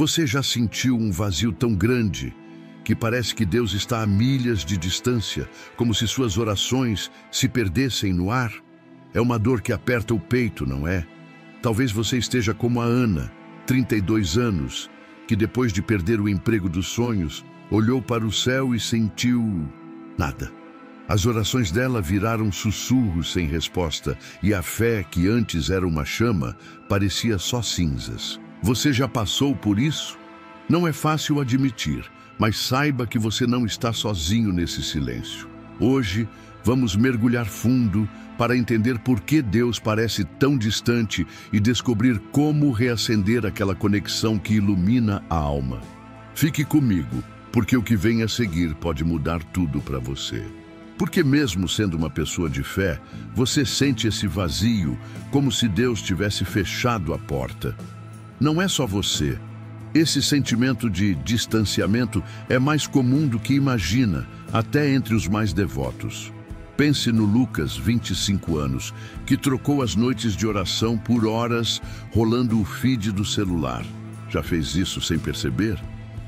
Você já sentiu um vazio tão grande que parece que Deus está a milhas de distância, como se suas orações se perdessem no ar? É uma dor que aperta o peito, não é? Talvez você esteja como a Ana, 32 anos, que depois de perder o emprego dos sonhos, olhou para o céu e sentiu nada. As orações dela viraram sussurros sem resposta, e a fé, que antes era uma chama, parecia só cinzas. Você já passou por isso? Não é fácil admitir, mas saiba que você não está sozinho nesse silêncio. Hoje, vamos mergulhar fundo para entender por que Deus parece tão distante e descobrir como reacender aquela conexão que ilumina a alma. Fique comigo, porque o que vem a seguir pode mudar tudo para você. Porque mesmo sendo uma pessoa de fé, você sente esse vazio, como se Deus tivesse fechado a porta. Não é só você. Esse sentimento de distanciamento é mais comum do que imagina, até entre os mais devotos. Pense no Lucas, 25 anos, que trocou as noites de oração por horas rolando o feed do celular. Já fez isso sem perceber?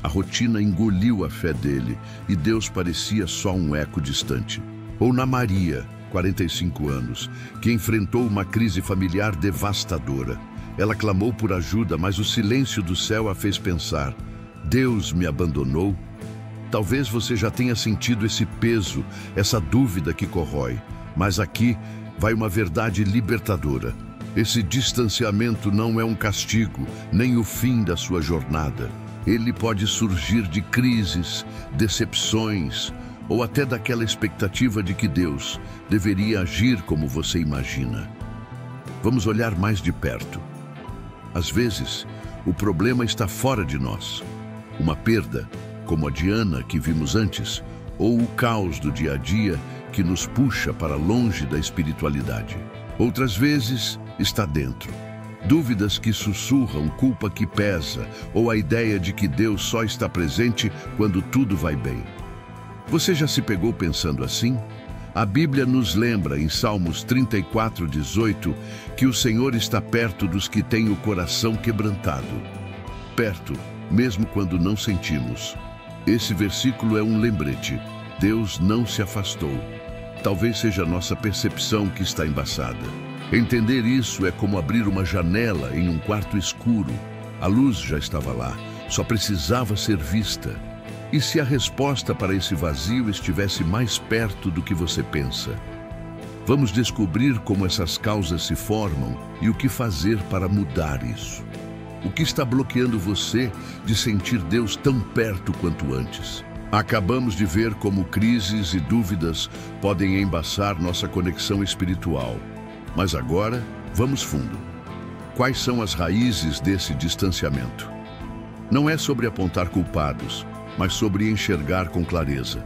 A rotina engoliu a fé dele e Deus parecia só um eco distante. Ou na Maria, 45 anos, que enfrentou uma crise familiar devastadora. Ela clamou por ajuda, mas o silêncio do céu a fez pensar: Deus me abandonou? Talvez você já tenha sentido esse peso, essa dúvida que corrói. Mas aqui vai uma verdade libertadora. Esse distanciamento não é um castigo, nem o fim da sua jornada. Ele pode surgir de crises, decepções, ou até daquela expectativa de que Deus deveria agir como você imagina. Vamos olhar mais de perto. Às vezes, o problema está fora de nós. Uma perda, como a de Ana que vimos antes, ou o caos do dia a dia que nos puxa para longe da espiritualidade. Outras vezes, está dentro. Dúvidas que sussurram, culpa que pesa, ou a ideia de que Deus só está presente quando tudo vai bem. Você já se pegou pensando assim? A Bíblia nos lembra, em Salmos 34:18, que o Senhor está perto dos que têm o coração quebrantado. Perto, mesmo quando não sentimos. Esse versículo é um lembrete. Deus não se afastou. Talvez seja a nossa percepção que está embaçada. Entender isso é como abrir uma janela em um quarto escuro. A luz já estava lá, só precisava ser vista. E se a resposta para esse vazio estivesse mais perto do que você pensa? Vamos descobrir como essas causas se formam e o que fazer para mudar isso. O que está bloqueando você de sentir Deus tão perto quanto antes? Acabamos de ver como crises e dúvidas podem embaçar nossa conexão espiritual. Mas agora, vamos fundo. Quais são as raízes desse distanciamento? Não é sobre apontar culpados, mas sobre enxergar com clareza.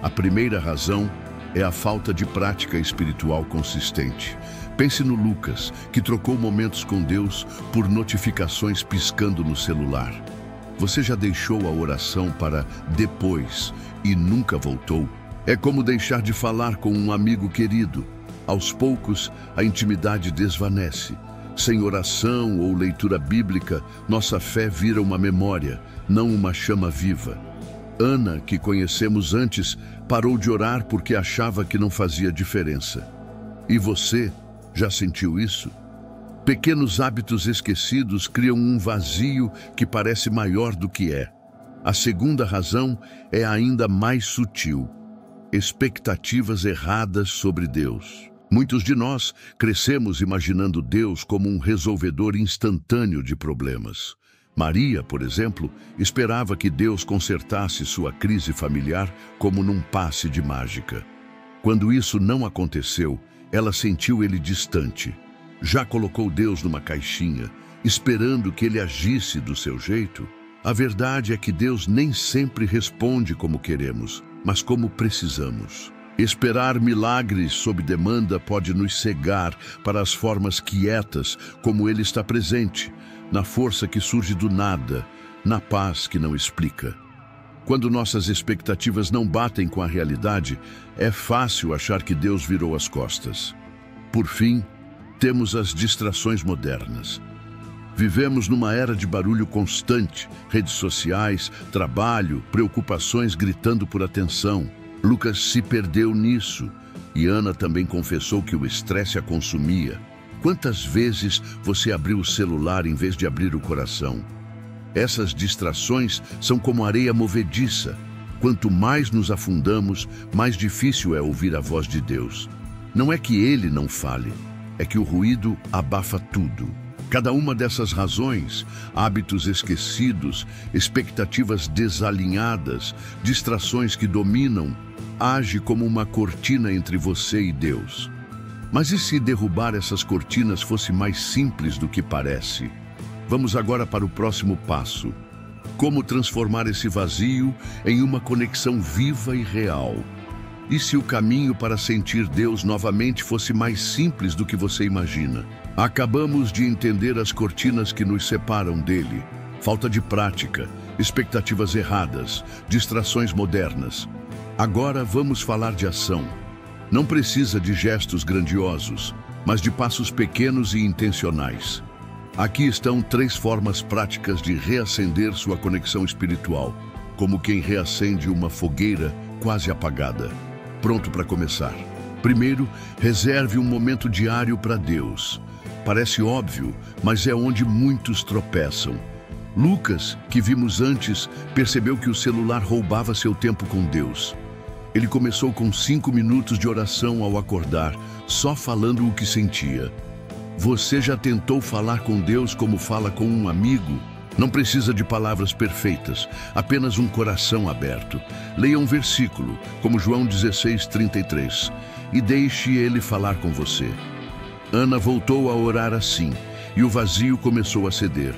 A primeira razão é a falta de prática espiritual consistente. Pense no Lucas, que trocou momentos com Deus por notificações piscando no celular. Você já deixou a oração para depois e nunca voltou? É como deixar de falar com um amigo querido. Aos poucos, a intimidade desvanece. Sem oração ou leitura bíblica, nossa fé vira uma memória, não uma chama viva. Ana, que conhecemos antes, parou de orar porque achava que não fazia diferença. E você, já sentiu isso? Pequenos hábitos esquecidos criam um vazio que parece maior do que é. A segunda razão é ainda mais sutil: expectativas erradas sobre Deus. Muitos de nós crescemos imaginando Deus como um resolvedor instantâneo de problemas. Maria, por exemplo, esperava que Deus consertasse sua crise familiar como num passe de mágica. Quando isso não aconteceu, ela sentiu ele distante. Já colocou Deus numa caixinha, esperando que ele agisse do seu jeito? A verdade é que Deus nem sempre responde como queremos, mas como precisamos. Esperar milagres sob demanda pode nos cegar para as formas quietas como Ele está presente, na força que surge do nada, na paz que não explica. Quando nossas expectativas não batem com a realidade, é fácil achar que Deus virou as costas. Por fim, temos as distrações modernas. Vivemos numa era de barulho constante, redes sociais, trabalho, preocupações gritando por atenção. Lucas se perdeu nisso e Ana também confessou que o estresse a consumia. Quantas vezes você abriu o celular em vez de abrir o coração? Essas distrações são como areia movediça. Quanto mais nos afundamos, mais difícil é ouvir a voz de Deus. Não é que Ele não fale, é que o ruído abafa tudo. Cada uma dessas razões, hábitos esquecidos, expectativas desalinhadas, distrações que dominam, age como uma cortina entre você e Deus. Mas e se derrubar essas cortinas fosse mais simples do que parece? Vamos agora para o próximo passo. Como transformar esse vazio em uma conexão viva e real? E se o caminho para sentir Deus novamente fosse mais simples do que você imagina? Acabamos de entender as cortinas que nos separam dele. Falta de prática, expectativas erradas, distrações modernas. Agora vamos falar de ação. Não precisa de gestos grandiosos, mas de passos pequenos e intencionais. Aqui estão 3 formas práticas de reacender sua conexão espiritual, como quem reacende uma fogueira quase apagada. Pronto para começar. Primeiro, reserve um momento diário para Deus. Parece óbvio, mas é onde muitos tropeçam. Lucas, que vimos antes, percebeu que o celular roubava seu tempo com Deus. Ele começou com 5 minutos de oração ao acordar, só falando o que sentia. Você já tentou falar com Deus como fala com um amigo? Não precisa de palavras perfeitas, apenas um coração aberto. Leia um versículo, como João 16:33, e deixe Ele falar com você. Ana voltou a orar assim, e o vazio começou a ceder.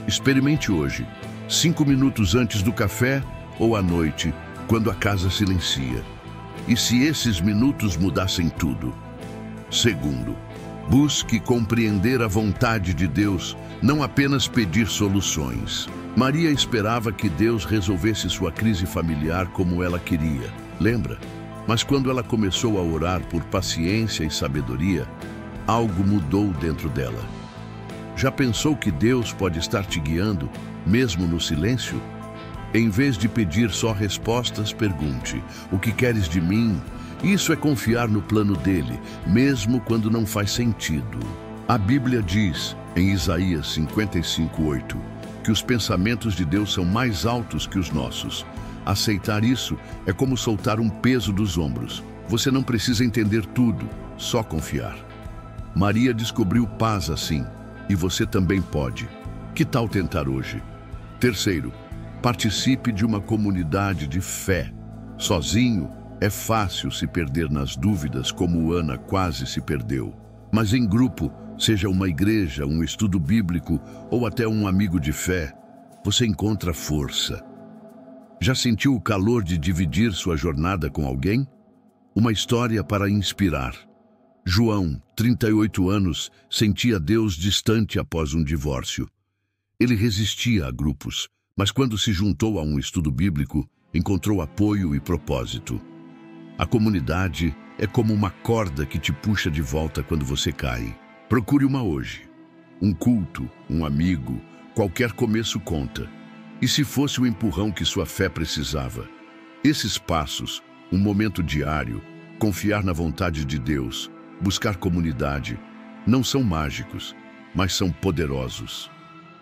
Experimente hoje, 5 minutos antes do café ou à noite, quando a casa silencia. E se esses minutos mudassem tudo? Segundo, busque compreender a vontade de Deus, não apenas pedir soluções. Maria esperava que Deus resolvesse sua crise familiar como ela queria, lembra? Mas quando ela começou a orar por paciência e sabedoria, algo mudou dentro dela. Já pensou que Deus pode estar te guiando, mesmo no silêncio? Em vez de pedir só respostas, pergunte: o que queres de mim? Isso é confiar no plano dele, mesmo quando não faz sentido. A Bíblia diz, em Isaías 55:8, que os pensamentos de Deus são mais altos que os nossos. Aceitar isso é como soltar um peso dos ombros. Você não precisa entender tudo, só confiar. Maria descobriu paz assim, e você também pode. Que tal tentar hoje? Terceiro, participe de uma comunidade de fé. Sozinho, é fácil se perder nas dúvidas, como Ana quase se perdeu. Mas em grupo, seja uma igreja, um estudo bíblico ou até um amigo de fé, você encontra força. Já sentiu o calor de dividir sua jornada com alguém? Uma história para inspirar. João, 38 anos, sentia Deus distante após um divórcio. Ele resistia a grupos, mas quando se juntou a um estudo bíblico, encontrou apoio e propósito. A comunidade é como uma corda que te puxa de volta quando você cai. Procure uma hoje. Um culto, um amigo, qualquer começo conta. E se fosse o empurrão que sua fé precisava? Esses passos, um momento diário, confiar na vontade de Deus, buscar comunidade, não são mágicos, mas são poderosos.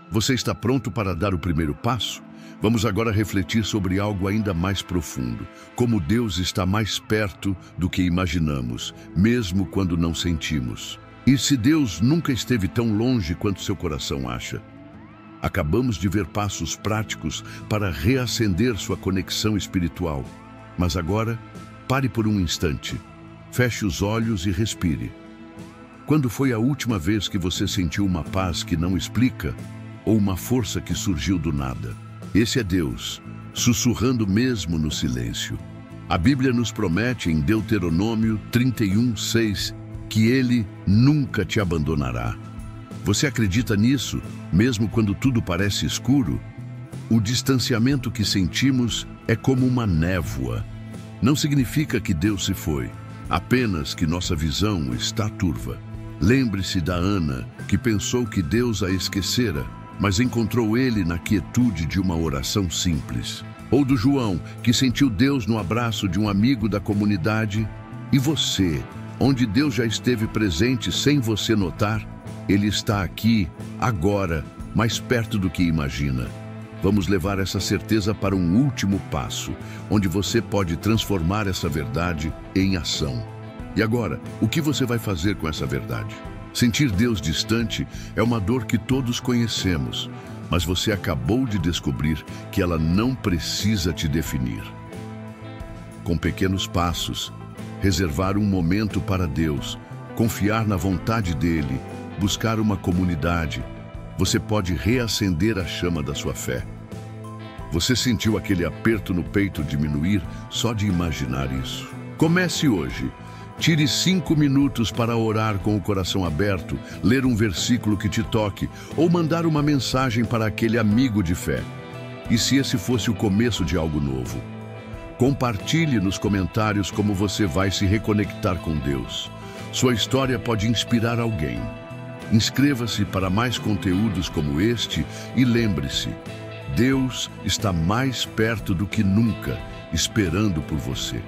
Você está pronto para dar o primeiro passo? Vamos agora refletir sobre algo ainda mais profundo. Como Deus está mais perto do que imaginamos, mesmo quando não sentimos. E se Deus nunca esteve tão longe quanto seu coração acha? Acabamos de ver passos práticos para reacender sua conexão espiritual. Mas agora, pare por um instante. Feche os olhos e respire. Quando foi a última vez que você sentiu uma paz que não explica, ou uma força que surgiu do nada? Esse é Deus, sussurrando mesmo no silêncio. A Bíblia nos promete em Deuteronômio 31:6 que Ele nunca te abandonará. Você acredita nisso, mesmo quando tudo parece escuro? O distanciamento que sentimos é como uma névoa. Não significa que Deus se foi, apenas que nossa visão está turva. Lembre-se da Ana, que pensou que Deus a esquecera, mas encontrou ele na quietude de uma oração simples. Ou do João, que sentiu Deus no abraço de um amigo da comunidade. E você, onde Deus já esteve presente sem você notar, Ele está aqui, agora, mais perto do que imagina. Vamos levar essa certeza para um último passo, onde você pode transformar essa verdade em ação. E agora, o que você vai fazer com essa verdade? Sentir Deus distante é uma dor que todos conhecemos, mas você acabou de descobrir que ela não precisa te definir. Com pequenos passos, reservar um momento para Deus, confiar na vontade dEle, buscar uma comunidade, você pode reacender a chama da sua fé. Você sentiu aquele aperto no peito diminuir só de imaginar isso? Comece hoje. Tire 5 minutos para orar com o coração aberto, ler um versículo que te toque ou mandar uma mensagem para aquele amigo de fé. E se esse fosse o começo de algo novo? Compartilhe nos comentários como você vai se reconectar com Deus. Sua história pode inspirar alguém. Inscreva-se para mais conteúdos como este e lembre-se, Deus está mais perto do que nunca, esperando por você.